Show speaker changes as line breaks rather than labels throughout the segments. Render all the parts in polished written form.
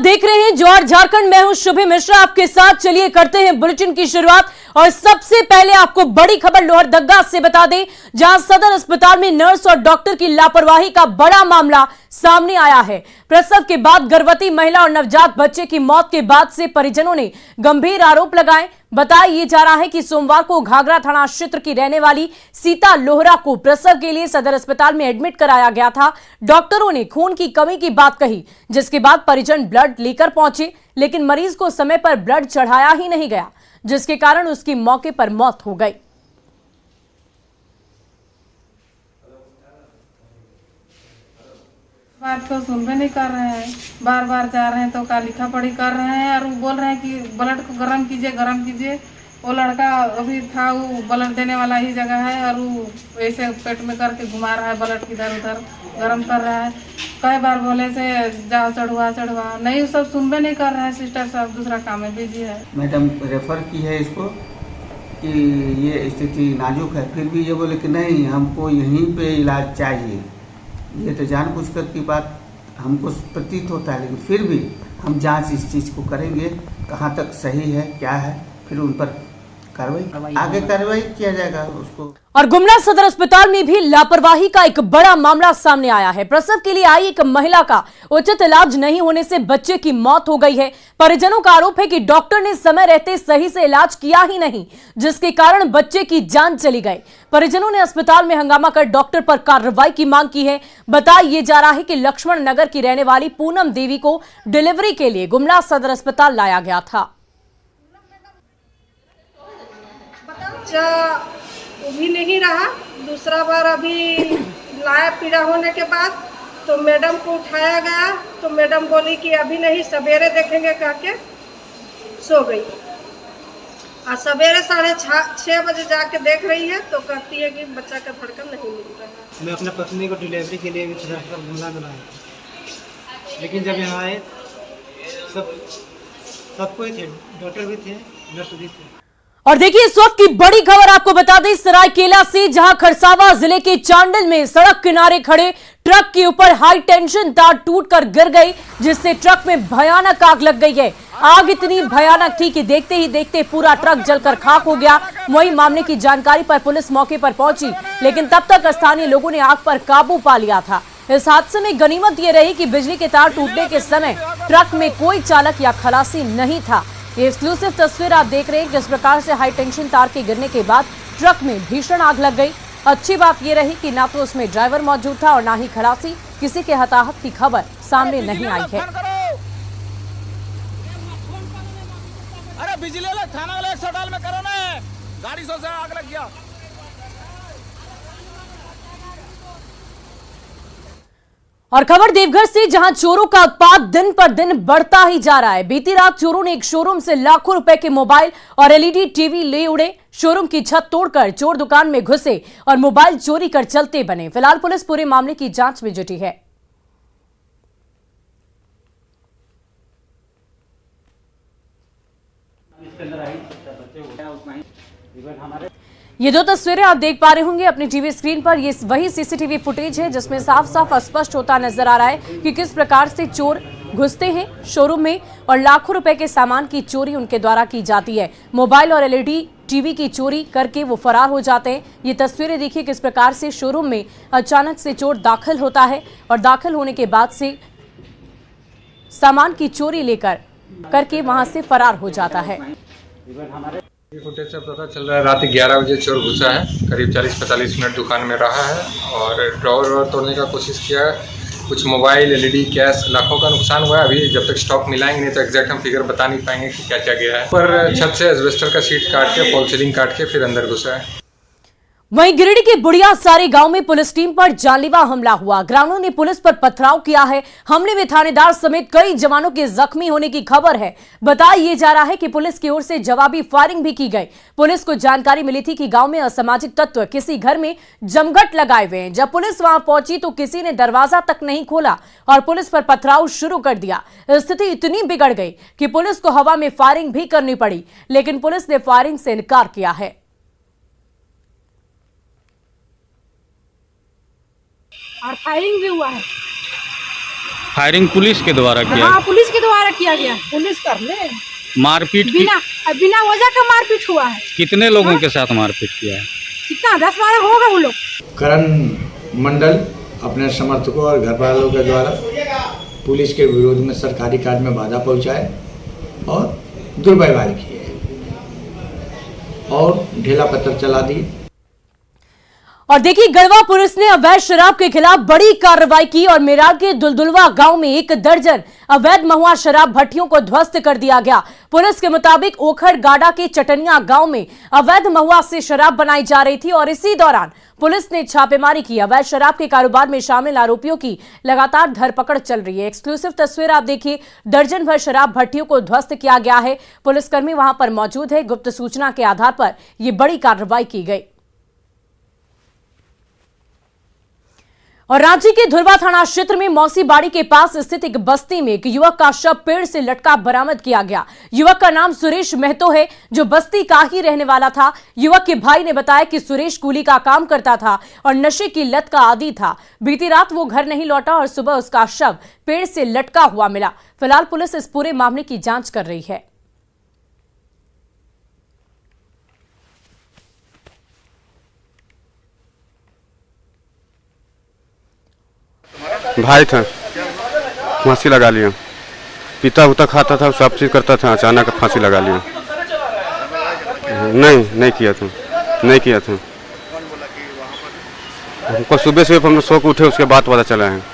देख रहे हैं जौहर झारखंड। मैं हूं शुभी मिश्रा आपके साथ। चलिए करते हैं बुलेटिन की शुरुआत और सबसे पहले आपको बड़ी खबर लोहरदगा से बता दें, जहां सदर अस्पताल में नर्स और डॉक्टर की लापरवाही का बड़ा मामला सामने आया है। प्रसव के बाद गर्भवती महिला और नवजात बच्चे की मौत के बाद से परिजनों ने गंभीर आरोप लगाए। बताया जा रहा है कि सोमवार को घाघरा थाना क्षेत्र की रहने वाली सीता लोहरा को प्रसव के लिए सदर अस्पताल में एडमिट कराया गया था। डॉक्टरों ने खून की कमी की बात कही, जिसके बाद परिजन ब्लड लेकर पहुंचे, लेकिन मरीज को समय पर ब्लड चढ़ाया ही नहीं गया, जिसके कारण उसकी मौके पर मौत हो गई।
बात को सुनबे नहीं कर रहे हैं, बार बार जा रहे हैं तो का लिखा पढ़ी कर रहे हैं और वो बोल रहे हैं कि ब्लड को गर्म कीजिए। वो लड़का अभी था, वो ब्लड देने वाला ही जगह है और वो ऐसे पेट में करके घुमा रहा है, ब्लड इधर उधर गर्म कर रहा है। कई बार बोले से जाओ चढ़वा नहीं, वो सब सुनबे नहीं कर रहा है। सिस्टर साहब दूसरा काम में बिजी है।
मैडम रेफर की है इसको कि ये स्थिति नाजुक है, फिर भी ये बोले कि नहीं हमको यहीं पे इलाज चाहिए। ये तो जानबूझकर की बात हमको प्रतीत होता है, लेकिन फिर भी हम जांच इस चीज़ को करेंगे, कहाँ तक सही है क्या है, फिर उन पर आगे कार्रवाई किया जाएगा उसको।
और गुमला सदर अस्पताल में भी लापरवाही का एक बड़ा मामला सामने आया है। प्रसव के लिए आई एक महिला का उचित इलाज नहीं होने से बच्चे की मौत हो गई है। परिजनों का आरोप है कि डॉक्टर ने समय रहते सही से इलाज किया ही नहीं, जिसके कारण बच्चे की जान चली गई। परिजनों ने अस्पताल में हंगामा कर डॉक्टर पर कार्रवाई की मांग की है। बताया जा रहा है कि लक्ष्मण नगर की रहने वाली पूनम देवी को डिलीवरी के लिए गुमला सदर अस्पताल लाया गया था।
वो भी नहीं रहा। दूसरा बार अभी लाया पीड़ा होने के बाद तो मैडम को उठाया गया, तो मैडम बोली कि अभी नहीं, सवेरे देखेंगे कह के सो गई। और सवेरे 6:30 बजे जाके देख रही है तो कहती है कि बच्चा का धड़कन नहीं मिल रहा।
मैं अपने पत्नी को डिलीवरी के लिए गुमला में लाया, लेकिन जब यहाँ आए सब कोई थे, डॉक्टर भी थे, नर्स भी थे।
और देखिए इस वक्त की बड़ी खबर आपको बता दें सरायकेला से, जहां खरसावा जिले के चांडिल में सड़क किनारे खड़े ट्रक के ऊपर हाई टेंशन तार टूटकर गिर गई, जिससे ट्रक में भयानक आग लग गई है। आग इतनी भयानक थी कि देखते ही देखते पूरा ट्रक जलकर खाक हो गया। वहीं मामले की जानकारी पर पुलिस मौके पर पहुंची, लेकिन तब तक स्थानीय लोगों ने आग पर काबू पा लिया था। इस हादसे में गनीमत ये रही कि बिजली के तार टूटने के समय ट्रक में कोई चालक या खलासी नहीं था। ये एक्सक्लूसिव तस्वीर आप देख रहे हैं, जिस प्रकार से हाई टेंशन तार के गिरने के बाद ट्रक में भीषण आग लग गई। अच्छी बात यह रही कि ना तो उसमें ड्राइवर मौजूद था और ना ही खलासी। किसी के हताहत की खबर सामने नहीं आई है।
अरे बिजली वाला थाना वाला 100 डाल में करो ना, गाड़ी से आग लग गया।
और खबर देवघर से, जहां चोरों का उत्पात दिन पर दिन बढ़ता ही जा रहा है। बीती रात चोरों ने एक शोरूम से लाखों रुपए के मोबाइल और एलईडी टीवी ले उड़े। शोरूम की छत तोड़कर चोर दुकान में घुसे और मोबाइल चोरी कर चलते बने। फिलहाल पुलिस पूरे मामले की जांच में जुटी है। ये दो तस्वीरें आप देख पा रहे होंगे अपनी टीवी स्क्रीन पर। ये वही सीसीटीवी फुटेज है जिसमें साफ साफ स्पष्ट होता नजर आ रहा है कि किस प्रकार से चोर घुसते हैं शोरूम में और लाखों रुपए के सामान की चोरी उनके द्वारा की जाती है। मोबाइल और एलईडी टीवी की चोरी करके वो फरार हो जाते हैं। ये तस्वीरें देखिए किस प्रकार से शोरूम में अचानक से चोर दाखिल होता है और दाखिल होने के बाद से सामान की चोरी लेकर करके वहां से फरार हो जाता है।
फुटेज से पता चल रहा है रात 11 बजे चोर घुसा है, करीब 40-45 मिनट दुकान में रहा है और ड्रॉवर तोड़ने का कोशिश किया है। कुछ मोबाइल, एलईडी, कैश, लाखों का नुकसान हुआ है। अभी जब तक स्टॉक मिलाएंगे नहीं तो एग्जैक्ट हम फिगर बता नहीं पाएंगे कि क्या क्या गया है। पर छत से एस्बेस्टर का शीट काट के, फॉल सीलिंग काट के फिर अंदर घुसा है।
वहीं गिरिडीह के बुढ़िया सारे गांव में पुलिस टीम पर जानलेवा हमला हुआ। ग्रामीणों ने पुलिस पर पथराव किया है। हमले में थानेदार समेत कई जवानों के जख्मी होने की खबर है। बताया जा रहा है कि पुलिस की ओर से जवाबी फायरिंग भी की गई। पुलिस को जानकारी मिली थी कि गांव में असामाजिक तत्व किसी घर में जमघट लगाए हुए हैं। जब पुलिस वहां पहुंची तो किसी ने दरवाजा तक नहीं खोला और पुलिस पर पथराव शुरू कर दिया। स्थिति इतनी बिगड़ गई कि पुलिस को हवा में फायरिंग भी करनी पड़ी, लेकिन पुलिस ने फायरिंग से इनकार किया है।
और फायरिंग भी हुआ है।
फायरिंग पुलिस के द्वारा किया?
हाँ, पुलिस के
द्वारा किया गया।
पुलिस कर ले
मारपीट
बिना वजह के मारपीट हुआ है।
कितने लोगों के साथ मारपीट किया है?
कितना 10-12 होगा वो लोग।
करण मंडल अपने समर्थकों और घर वालों के द्वारा पुलिस के विरोध में सरकारी कार्य में बाधा पहुंचाए और दुर्व्यवहार किए और ढेला पत्थर चला दिए।
और देखिए, गढ़वा पुलिस ने अवैध शराब के खिलाफ बड़ी कार्रवाई की और मेराल के दुलदुलवा गांव में 1 दर्जन अवैध महुआ शराब भट्टियों को ध्वस्त कर दिया गया। पुलिस के मुताबिक ओखर गाड़ा के चटनिया गांव में अवैध महुआ से शराब बनाई जा रही थी और इसी दौरान पुलिस ने छापेमारी की। अवैध शराब के कारोबार में शामिल आरोपियों की लगातार धरपकड़ चल रही है। एक्सक्लूसिव तस्वीर आप देखिए, दर्जन भर शराब भट्टियों को ध्वस्त किया गया है। पुलिसकर्मी वहां पर मौजूद है। गुप्त सूचना के आधार पर यह बड़ी कार्रवाई की गई। और रांची के धुरवा थाना क्षेत्र में मौसी बाड़ी के पास स्थित एक बस्ती में एक युवक का शव पेड़ से लटका बरामद किया गया। युवक का नाम सुरेश महतो है, जो बस्ती का ही रहने वाला था। युवक के भाई ने बताया कि सुरेश कूली का काम करता था और नशे की लत का आदी था। बीती रात वो घर नहीं लौटा और सुबह उसका शव पेड़ से लटका हुआ मिला। फिलहाल पुलिस इस पूरे मामले की जांच कर रही है।
भाई था, फांसी लगा लिया। पीता उता खाता था, सब चीज़ करता था, अचानक फांसी लगा लिया। नहीं किया था। हमको सुबह हम सो के उठे, उसके बाद पता चला है।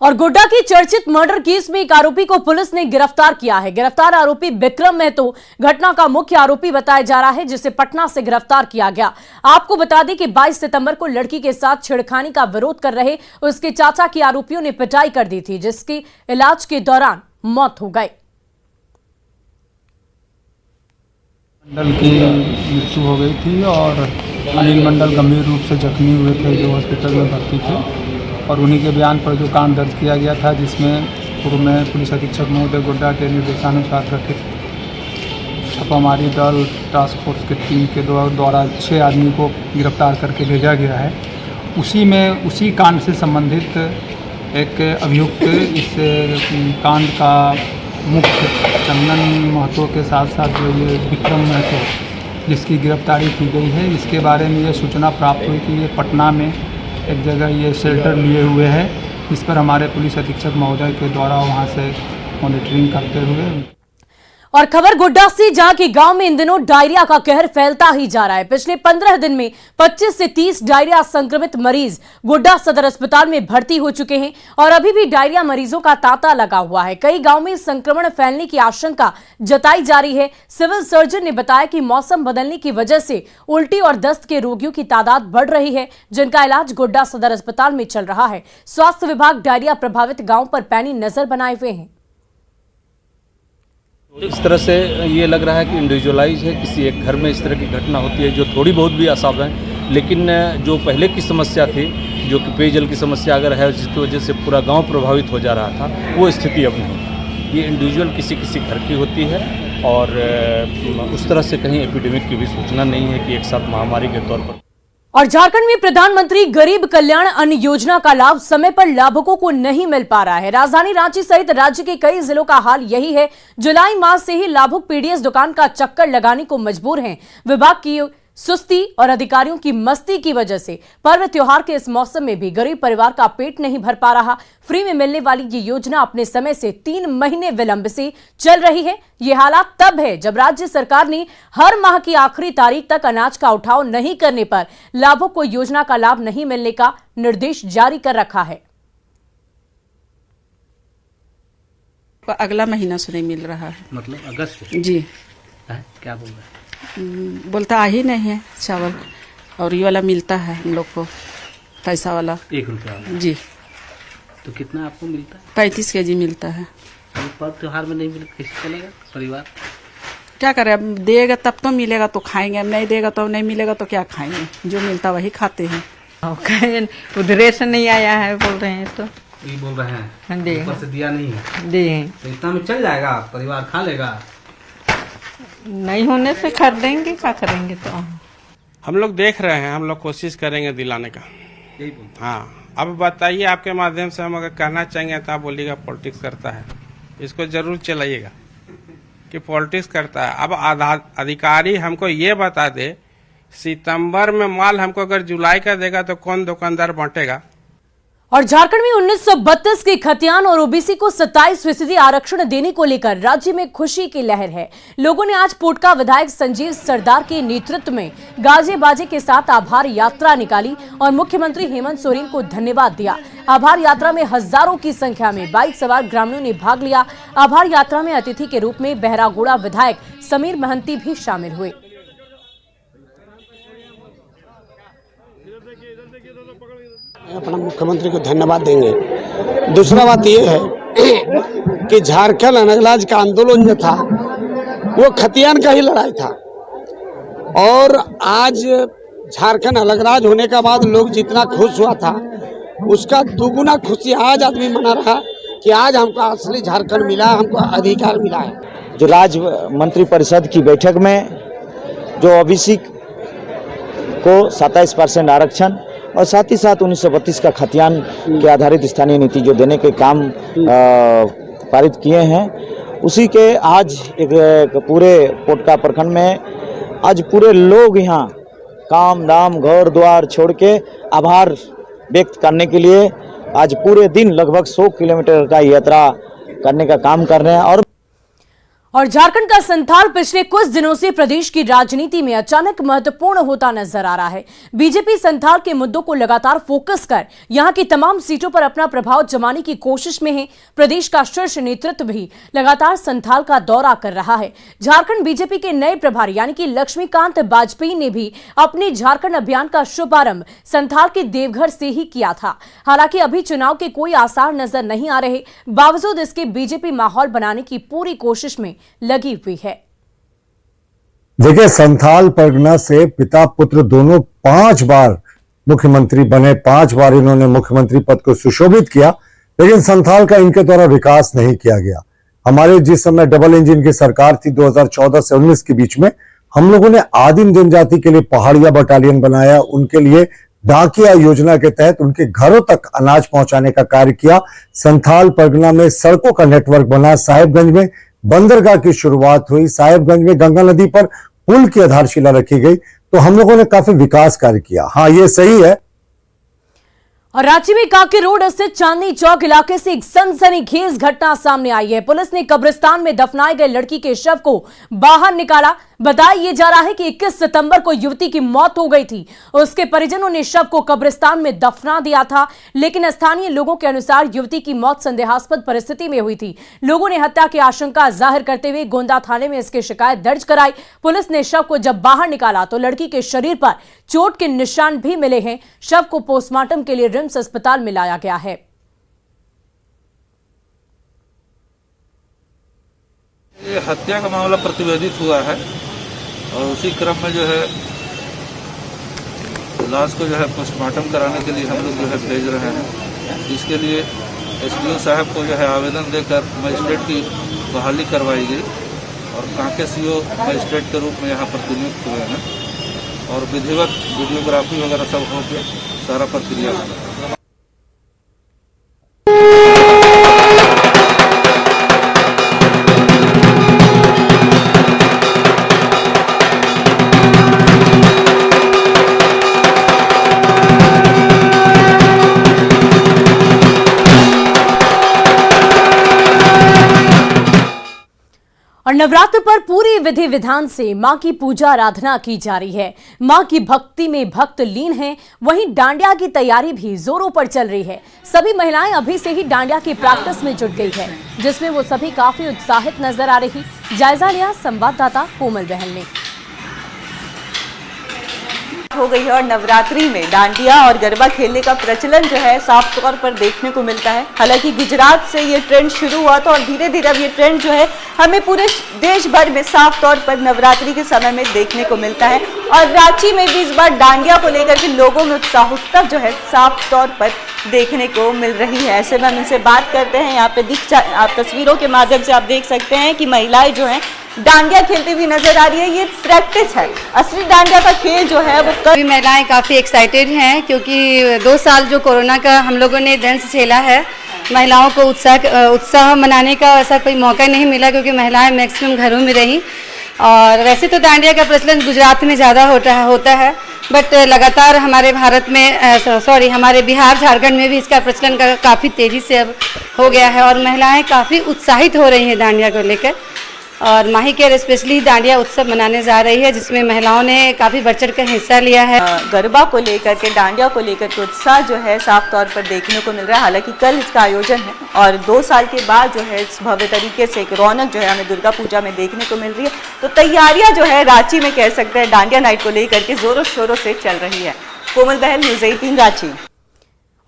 और गोड्डा की चर्चित मर्डर केस में एक आरोपी को पुलिस ने गिरफ्तार किया है। गिरफ्तार आरोपी विक्रम महतो घटना का मुख्य आरोपी बताया जा रहा है, जिसे पटना से गिरफ्तार किया गया। आपको बता दें कि 22 सितंबर को लड़की के साथ छेड़खानी का विरोध कर रहे उसके चाचा की आरोपियों ने पिटाई कर दी थी, जिसकी इलाज के दौरान मौत हो गई।
मंडल की मृत्यु हो गई थी और अनिल मंडल गंभीर रूप से जख्मी हुए थे, जो हॉस्पिटल में भर्ती थे। और उन्हीं के बयान पर जो कांड दर्ज किया गया था, जिसमें पूर्व में पुलिस अधीक्षक महोदय गोड्डा के निर्देशानुसार गठित छापामारी दल टास्क फोर्स के टीम के द्वारा 6 आदमी को गिरफ्तार करके भेजा गया है। उसी कांड से संबंधित एक अभियुक्त इस कांड का मुख्य चंदन महतो के साथ साथ जो ये विक्रम महतो, जिसकी गिरफ्तारी की गई है, इसके बारे में ये सूचना प्राप्त हुई कि ये पटना में एक जगह ये शेल्टर लिए हुए है। इस पर हमारे पुलिस अधीक्षक महोदय के द्वारा वहां से मॉनिटरिंग करते हुए।
और खबर गोड्डा से, जहां के गांव में इन दिनों डायरिया का कहर फैलता ही जा रहा है। पिछले 15 दिन में 25 से 30 डायरिया संक्रमित मरीज गोड्डा सदर अस्पताल में भर्ती हो चुके हैं और अभी भी डायरिया मरीजों का तांता लगा हुआ है। कई गांव में संक्रमण फैलने की आशंका जताई जा रही है। सिविल सर्जन ने बताया कि मौसम बदलने की वजह से उल्टी और दस्त के रोगियों की तादाद बढ़ रही है, जिनका इलाज गोड्डा सदर अस्पताल में चल रहा है। स्वास्थ्य विभाग डायरिया प्रभावित गाँव पर पैनी नजर बनाए हुए हैं।
इस तरह से ये लग रहा है कि इंडिविजुअलाइज है, किसी एक घर में इस तरह की घटना होती है जो थोड़ी बहुत भी असाधारण है। लेकिन जो पहले की समस्या थी, जो कि पेयजल की समस्या अगर है, जिसकी वजह से पूरा गांव प्रभावित हो जा रहा था, वो स्थिति अब नहीं। ये इंडिविजुअल किसी घर की होती है और उस तरह से कहीं एपिडेमिक की भी सूचना नहीं है कि एक साथ महामारी के तौर पर।
और झारखंड में प्रधानमंत्री गरीब कल्याण अन्न योजना का लाभ समय पर लाभुकों को नहीं मिल पा रहा है। राजधानी रांची सहित राज्य के कई जिलों का हाल यही है। जुलाई माह से ही लाभुक पीडीएस दुकान का चक्कर लगाने को मजबूर हैं। विभाग की सुस्ती और अधिकारियों की मस्ती की वजह से पर्व त्योहार के इस मौसम में भी गरीब परिवार का पेट नहीं भर पा रहा। फ्री में मिलने वाली ये योजना अपने समय से 3 महीने विलंब से चल रही है। ये हालात तब है जब राज्य सरकार ने हर माह की आखिरी तारीख तक अनाज का उठाव नहीं करने पर लाभुक को योजना का लाभ नहीं मिलने का निर्देश जारी कर रखा है।
अगला महीना से नहीं मिल रहा है,
मतलब अगस्त
जी।
क्या बोल रहे हैं?
बोलता आ ही नहीं है चावल, और ये वाला मिलता है हम लोग को पैसा वाला
1 रुपया
जी।
तो कितना आपको मिलता है?
35 केजी मिलता है।
पर्व त्योहार में नहीं मिले कैसे चलेगा परिवार?
क्या करें, अब देगा तब तो मिलेगा तो खाएंगे, अब नहीं देगा तो नहीं मिलेगा तो क्या खाएंगे, जो मिलता वही खाते हैं।
उधरे से नहीं आया है बोल रहे हैं, तो
ये बोल रहे हैं
दे
ऊपर से दिया नहीं है,
दे
तो इतना में चल जाएगा, परिवार खा लेगा।
नहीं होने से खरीदेंगे, क्या करेंगे? तो
हम लोग देख रहे हैं, हम लोग कोशिश करेंगे दिलाने का।
यही बोल।
हाँ, अब बताइए, आपके माध्यम से हम अगर कहना चाहेंगे तो आप बोलिएगा पॉलिटिक्स करता है, इसको जरूर चलाइएगा कि पॉलिटिक्स करता है। अब अधिकारी हमको ये बता दे, सितंबर में माल हमको अगर जुलाई का देगा तो कौन दुकानदार बांटेगा?
और झारखंड में 1932 की खतियान और ओबीसी को 27% आरक्षण देने को लेकर राज्य में खुशी की लहर है। लोगों ने आज पोटका विधायक संजीव सरदार के नेतृत्व में गाजे बाजे के साथ आभार यात्रा निकाली और मुख्यमंत्री हेमंत सोरेन को धन्यवाद दिया। आभार यात्रा में हजारों की संख्या में बाइक सवार ग्रामीणों ने भाग लिया। आभार यात्रा में अतिथि के रूप में बहरागोड़ा विधायक समीर महंती भी शामिल हुए।
अपना मुख्यमंत्री को धन्यवाद देंगे। दूसरा बात यह है कि झारखंड अनगलाज का आंदोलन जो था वो खतियान का ही लड़ाई था, और आज झारखंड अलगराज होने के बाद लोग जितना खुश हुआ था उसका दुगुना खुशी आज आदमी मना रहा कि आज हमको असली झारखंड मिला, हमको अधिकार मिला है।
जो राज्य मंत्री परिषद की बैठक में जो ओबीसी को 27% आरक्षण और साथ ही साथ 1932 का खतियान के आधारित स्थानीय नीति जो देने के काम पारित किए हैं, उसी के आज एक पूरे पोटका प्रखंड में आज पूरे लोग यहाँ काम धाम घर द्वार छोड़ के आभार व्यक्त करने के लिए आज पूरे दिन लगभग 100 किलोमीटर का यात्रा करने का काम कर रहे हैं।
और झारखंड का संथाल पिछले कुछ दिनों से प्रदेश की राजनीति में अचानक महत्वपूर्ण होता नजर आ रहा है। बीजेपी संथाल के मुद्दों को लगातार फोकस कर यहां की तमाम सीटों पर अपना प्रभाव जमाने की कोशिश में है। प्रदेश का शीर्ष नेतृत्व भी लगातार संथाल का दौरा कर रहा है। झारखंड बीजेपी के नए प्रभारी यानी कि लक्ष्मीकांत वाजपेयी ने भी अपने झारखंड अभियान का शुभारंभ संथाल के देवघर से ही किया था। हालांकि अभी चुनाव के कोई आसार नजर नहीं आ रहे, बावजूद इसके बीजेपी माहौल बनाने की पूरी कोशिश में लगी हुई है।
देखिए, संथाल परगना से पिता पुत्र दोनों 5 बार मुख्यमंत्री बने, 5 बार इन्होंने मुख्यमंत्री पद को सुशोभित किया, लेकिन संथाल का इनके द्वारा विकास नहीं किया गया। हमारे जिस समय डबल इंजन की सरकार थी 2014 से 19 के बीच में, हम लोगों ने आदिम जनजाति के लिए पहाड़िया बटालियन बनाया, उनके लिए डाकिया योजना के तहत उनके घरों तक अनाज पहुंचाने का कार्य किया। संथाल परगना में सड़कों का नेटवर्क बना, साहेबगंज में बंदरगाह की शुरुआत हुई, साहेबगंज में गंगा नदी पर पुल की आधारशिला रखी गई। तो हम लोगों ने काफी विकास कार्य किया। हाँ, ये सही है।
और रांची में कांके रोड स्थित चांदनी चौक इलाके से एक सनसनीखेज घटना सामने आई है। पुलिस ने कब्रिस्तान में दफनाए गए लड़की के शव को बाहर निकाला। बताया जा रहा है कि 21 सितंबर को युवती की मौत हो गई थी। उसके परिजनों ने शव को कब्रिस्तान में दफना दिया था, लेकिन स्थानीय लोगों के अनुसार युवती की मौत संदेहास्पद परिस्थिति में हुई थी। लोगों ने हत्या की आशंका जाहिर करते हुए गोंदा थाने में इसकी शिकायत दर्ज कराई। पुलिस ने शव को जब बाहर निकाला तो लड़की के शरीर पर चोट के निशान भी मिले हैं। शव को पोस्टमार्टम के लिए रिम्स अस्पताल में लाया गया है।
ये हत्या का मामला प्रतिवेदित हुआ है और उसी क्रम में जो है लाश को जो है पोस्टमार्टम कराने के लिए हम लोग जो है भेज रहे हैं। इसके लिए एसडीओ साहब को जो है आवेदन देकर मजिस्ट्रेट की बहाली करवाई गई और कांके सीओ मजिस्ट्रेट के रूप में यहाँ पर नियुक्त हुए हैं और विधिवत वीडियोग्राफी वगैरह सब हो के सारा प्रक्रिया है।
और नवरात्र पर पूरी विधि विधान से मां की पूजा आराधना की जा रही है। मां की भक्ति में भक्त लीन हैं। वहीं डांडिया की तैयारी भी जोरों पर चल रही है। सभी महिलाएं अभी से ही डांडिया की प्रैक्टिस में जुट गई है, जिसमें वो सभी काफी उत्साहित नजर आ रही। जायजा लिया संवाददाता कोमल बहल ने।
हो गई है और नवरात्रि में डांडिया और गरबा खेलने का प्रचलन जो है साफ तौर पर देखने को मिलता है। हालांकि गुजरात से ये ट्रेंड शुरू हुआ था और धीरे धीरे अब ये ट्रेंड जो है हमें पूरे देश भर में साफ तौर पर नवरात्रि के समय में देखने को मिलता है। और रांची में भी इस बार डांडिया को लेकर के लोगों में उत्साहता जो है साफ तौर पर देखने को मिल रही है। ऐसे में हम इनसे बात करते हैं। यहाँ पे आप तस्वीरों के माध्यम से आप देख सकते हैं कि महिलाएं जो हैं डांडिया खेलती हुई नजर आ रही है। ये प्रैक्टिस है, असली डांडिया का खेल जो है वो
महिलाएं काफ़ी एक्साइटेड हैं क्योंकि 2 साल जो कोरोना का हम लोगों ने दंश झेला है, महिलाओं को उत्साह मनाने का ऐसा कोई मौका नहीं मिला क्योंकि महिलाएं मैक्सिमम घरों में रहीं। और वैसे तो डांडिया का प्रचलन गुजरात में ज़्यादा होता है बट लगातार हमारे भारत में हमारे बिहार झारखंड में भी इसका प्रचलन काफ़ी तेज़ी से अब हो गया है और महिलाएं काफ़ी उत्साहित हो रही हैं डांडिया को लेकर। और माही केयर स्पेशली डांडिया उत्सव मनाने जा रही है जिसमें महिलाओं ने काफ़ी बढ़ चढ़ कर हिस्सा लिया है।
गरबा को लेकर के, डांडिया को लेकर के उत्साह जो है साफ तौर पर देखने को मिल रहा है। हालांकि कल इसका आयोजन है और 2 साल के बाद जो है इस भव्य तरीके से एक रौनक जो है हमें दुर्गा पूजा में देखने को मिल रही है। तो तैयारियां जो है रांची में कह सकते हैं डांडिया नाइट को लेकर के जोरों शोरों से चल रही है। कोमल बहल, न्यूज़ 18 रांची।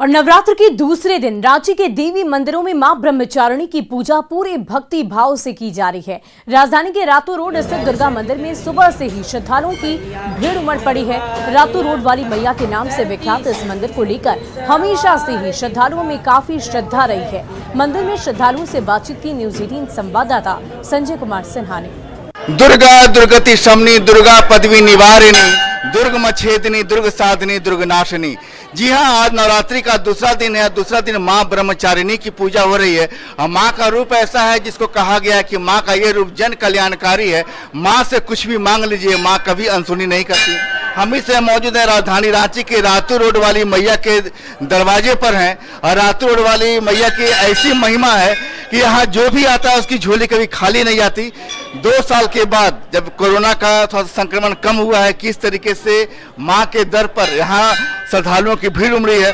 और नवरात्र के दूसरे दिन रांची के देवी मंदिरों में मां ब्रह्मचारिणी की पूजा पूरे भक्ति भाव से की जा रही है। राजधानी के रातू रोड स्थित दुर्गा मंदिर में सुबह से ही श्रद्धालुओं की भीड़ उमड़ पड़ी है। रातू रोड वाली मैया के नाम से विख्यात इस मंदिर को लेकर हमेशा से ही श्रद्धालुओं में काफी श्रद्धा रही है। मंदिर में श्रद्धालुओं से बातचीत की न्यूज़ 18 संवाददाता संजय कुमार सिन्हा ने।
दुर्गा दुर्गति शमनी, दुर्गा पदवी निवारिणी, दुर्ग मच्छेदिनी, दुर्ग साधिनी, दुर्ग नाशिनी। जी हाँ, आज नवरात्रि का दूसरा दिन है। दूसरा दिन माँ ब्रह्मचारिणी की पूजा हो रही है और माँ का रूप ऐसा है जिसको कहा गया है कि माँ का ये रूप जन कल्याणकारी है। माँ से कुछ भी मांग लीजिए, माँ कभी अनसुनी नहीं करती। हम इस मौजूद है राजधानी रांची के रातू रोड वाली मैया के दरवाजे पर हैं और रातू रोड वाली मैया की ऐसी महिमा है कि यहाँ जो भी आता है उसकी झोली कभी खाली नहीं आती। 2 साल के बाद जब कोरोना का थोड़ा संक्रमण कम हुआ है, किस तरीके से माँ के दर पर यहाँ श्रद्धालुओं की भीड़ उमड़ी है।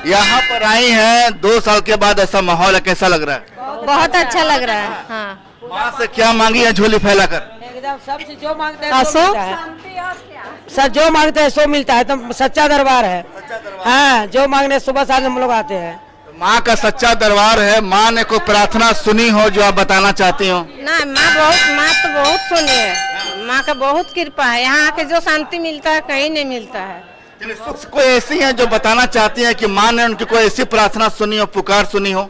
यहाँ पर आई हैं 2 साल के बाद, ऐसा माहौल है, कैसा लग रहा है?
बहुत अच्छा लग रहा है। हाँ,
माँ से क्या मांगी है झोली फैलाकर?
एकदम सबसे जो मांगते हैं
सर जो मांगते हैं सो मिलता है। तो सच्चा दरबार है। हाँ, जो मांगने सुबह साथ हम लोग आते हैं।
माँ का सच्चा दरबार है। माँ ने कोई प्रार्थना सुनी हो जो आप बताना चाहती हो?
ना, माँ तो बहुत सुनी है। माँ का बहुत कृपा है। यहाँ आके जो शांति मिलता है कहीं नहीं मिलता है।
कोई ऐसी है जो बताना चाहती है कि माँ ने उनकी कोई ऐसी प्रार्थना सुनी हो, पुकार सुनी हो?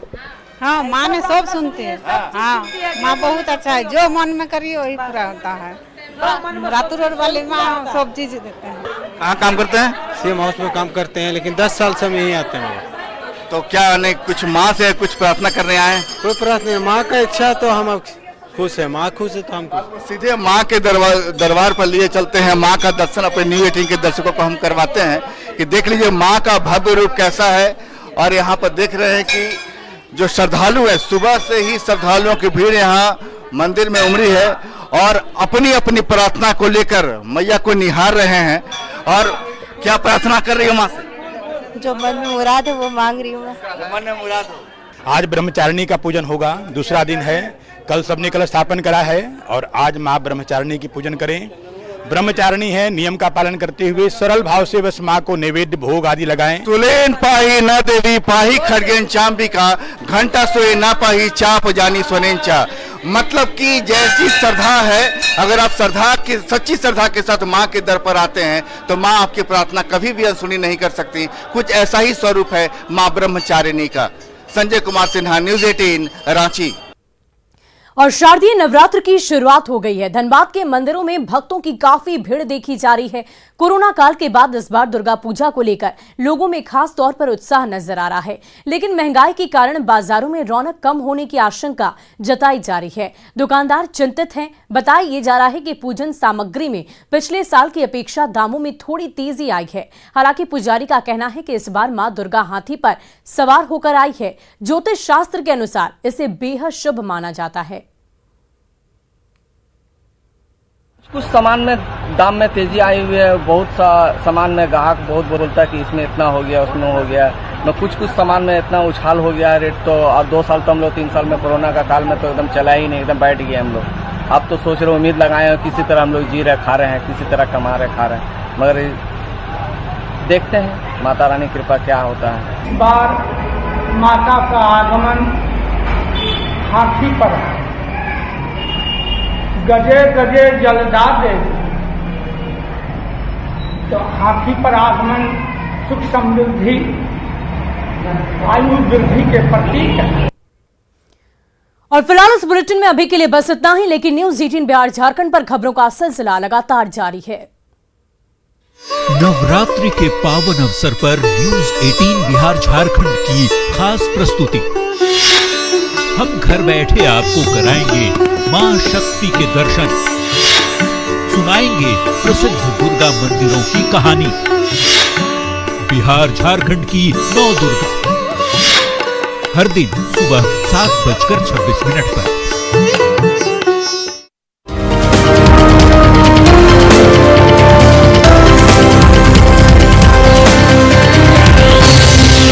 हाँ, माँ ने सब सुनते हैं। हाँ, माँ बहुत अच्छा है, जो मन में करिए वही पूरा होता है। रातू रोड वाले माँ सब चीज देते हैं।
कहाँ काम करते हैं?
सेम हाउस में काम करते हैं, लेकिन 10 साल से हम यहीं आते हैं।
तो क्या नहीं कुछ माँ से कुछ प्रार्थना करने आए?
कोई प्रार्थना नहीं, माँ का इच्छा तो हम खुश है। माँ खुश है तो हम खुश।
सीधे माँ के दरबार पर लिए चलते हैं। माँ का दर्शन अपने न्यूज़ 18 के दर्शकों को हम करवाते हैं कि देख लीजिए माँ का भव्य रूप कैसा है। और यहाँ पर देख रहे हैं कि जो श्रद्धालु है, सुबह से ही श्रद्धालुओं की भीड़ यहाँ मंदिर में उमड़ी है और अपनी अपनी प्रार्थना को लेकर मैया को निहार रहे हैं। और क्या प्रार्थना कर रही हो माँ से?
जो मन में मुराद है वो मांग रही हूँ।
मन में मुराद हो।
आज ब्रह्मचारिणी का पूजन होगा, दूसरा दिन है। कल सबने कलश स्थापन करा है और आज माँ ब्रह्मचारिणी की पूजन करें। ब्रह्मचारिणी है, नियम का पालन करते हुए सरल भाव से बस माँ को नैवेद्य भोग आदि लगाएं।
तुलेन पाही न देवी पाही खड़गेन चांबिका, घंटा सोए न पाही चाप जानी सोनेंचा। मतलब कि जैसी श्रद्धा है, अगर आप सच्ची श्रद्धा के साथ माँ के दर पर आते हैं तो माँ आपकी प्रार्थना कभी भी अनसुनी नहीं कर सकती। कुछ ऐसा ही स्वरूप है माँ ब्रह्मचारिणी का। संजय कुमार सिन्हा, न्यूज़ 18 रांची।
और शारदीय नवरात्र की शुरुआत हो गई है। धनबाद के मंदिरों में भक्तों की काफी भीड़ देखी जा रही है। कोरोना काल के बाद इस बार दुर्गा पूजा को लेकर लोगों में खास तौर पर उत्साह नजर आ रहा है, लेकिन महंगाई के कारण बाजारों में रौनक कम होने की आशंका जताई जा रही है। दुकानदार चिंतित हैं। बताया ये जा रहा है कि पूजन सामग्री में पिछले साल की अपेक्षा दामों में थोड़ी तेजी आई है। हालांकि पुजारी का कहना है कि इस बार मां दुर्गा हाथी पर सवार होकर आई है। ज्योतिष शास्त्र के अनुसार इसे बेहद शुभ माना जाता है।
कुछ सामान में दाम में तेजी आई हुई है। बहुत सा सामान में ग्राहक बहुत बोलता है कि इसमें इतना हो गया, उसमें हो गया। मैं कुछ सामान में इतना उछाल हो गया रेट। तो अब 2 साल तो हम लोग 3 साल में कोरोना का काल में तो एकदम चला ही नहीं, एकदम बैठ गए हम लोग। अब तो सोच रहे उम्मीद लगाए हैं किसी तरह हम लोग जी रहे, खा रहे हैं, किसी तरह कमा रहे, खा रहे हैं। मगर देखते हैं माता रानी कृपा क्या होता है।
इस बार माता का आगमन हाथी पर है। गजे गजे जलदा देवी, तो हाथी पर आगमन सुख समृद्धि आयु वृद्धि के प्रतीक है।
और फिलहाल इस बुलेटिन में अभी के लिए बस इतना ही, लेकिन न्यूज 18 बिहार झारखंड पर खबरों का सिलसिला लगातार जारी है।
नवरात्रि के पावन अवसर पर न्यूज 18 बिहार झारखंड की खास प्रस्तुति। हम घर बैठे आपको कराएंगे मां शक्ति के दर्शन, सुनाएंगे प्रसिद्ध दुर्गा मंदिरों की कहानी। बिहार झारखंड की 9 दुर्गा, हर दिन सुबह 7:26 पर।